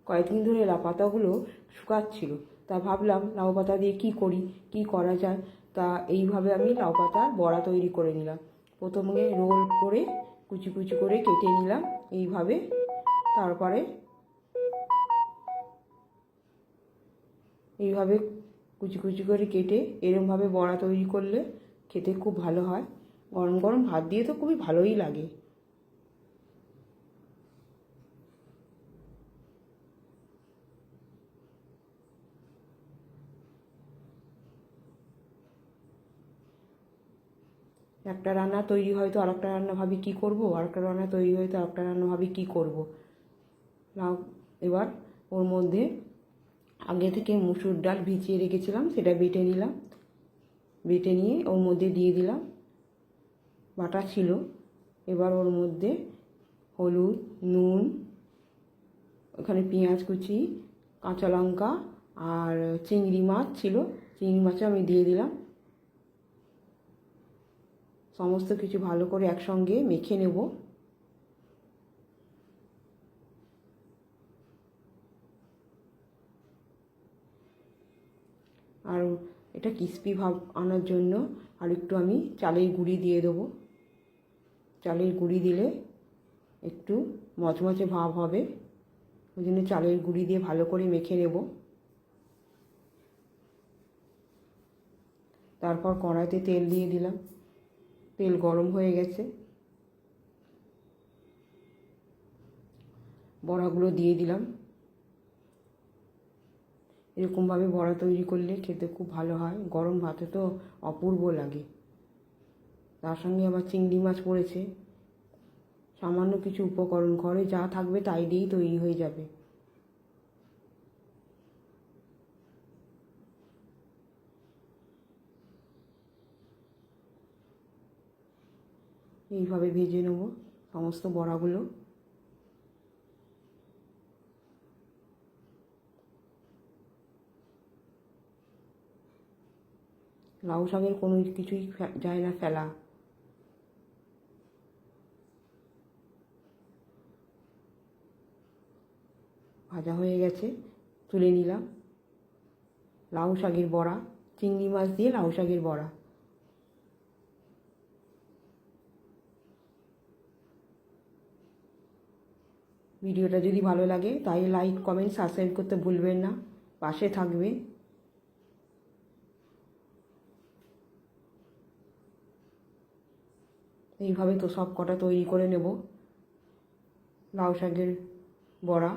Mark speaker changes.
Speaker 1: কয়েকদিন ধরে লাউ পাতাগুলো শুকাচ্ছিল, তা ভাবলাম লাউ পাতা দিয়ে কি করা যায়। তা এইভাবে আমি লাউ পাতার বড়া তৈরি করে নিলাম। প্রথমে রোল করে কুচি কুচি করে কেটে নিলাম এইভাবে। তারপরে এইভাবে কুচি কুচি করে কেটে এরমভাবে বড়া তৈরি করলে খেতে খুব ভালো হয়। গরম গরম ভাত দিয়ে তো খুবই ভালোই লাগে। একটা রান্না তৈরি হয়তো আরেকটা রান্না ভাবি কী করবো, আরেকটা রান্না তৈরি হয়তো আরেকটা রান্না ভাবি কী করবো। নাও, এবার ওর মধ্যে আগে থেকে মুসুর ডাল ভিজিয়ে রেখেছিলাম, সেটা বেটে নিলাম। বেটে নিয়ে ওর মধ্যে দিয়ে দিলাম, বাটা ছিল। এবার ওর মধ্যে হলুদ, নুন, ওখানে পেঁয়াজ কুচি, কাঁচা লঙ্কা আর চিংড়ি মাছ ছিল, চিংড়ি মাছও আমি দিয়ে দিলাম। সমস্ত কিছু ভালো করে একসঙ্গে মেখে নেব। আর এটা ক্রিস্পি ভাব আনার জন্য আর একটু আমি চালের গুঁড়ি দিয়ে দেবো। চালের গুঁড়ি দিলে একটু মচমচে ভাব হবে, ওই জন্য চালের গুঁড়ি দিয়ে ভালো করে মেখে নেব। তারপর কড়াইতে তেল দিয়ে দিলাম, তেল গরম হয়ে গেছে। বড়াগুলো দিয়ে দিলাম। এরকমভাবে বড়া তৈরি করলে খেতে খুব ভালো হয়, গরম ভাতে তো অপূর্ব লাগে। তার সঙ্গে আবার চিংড়ি মাছ পড়েছে। সামান্য কিছু উপকরণ, ঘরে যা থাকবে তাই দিয়েই তৈরি হয়ে যাবে। এইভাবে ভেজে নেব সমস্ত বড়াগুলো। লাউ শাকের কোনো কিছুই যায় না ফেলা। ভাজা হয়ে গেছে, তুলে নিলাম। লাউ শাকের বড়া, চিংড়ি মাছ দিয়ে লাউ শাকের বড়া। ভিডিওটা যদি ভালো লাগে তাই লাইক, কমেন্ট, সাবস্ক্রাইব করতে ভুলবেন না, পাশে থাকবে। এইভাবে তো সব কটা তৈরি করে নেব লাউ শাকের বড়া।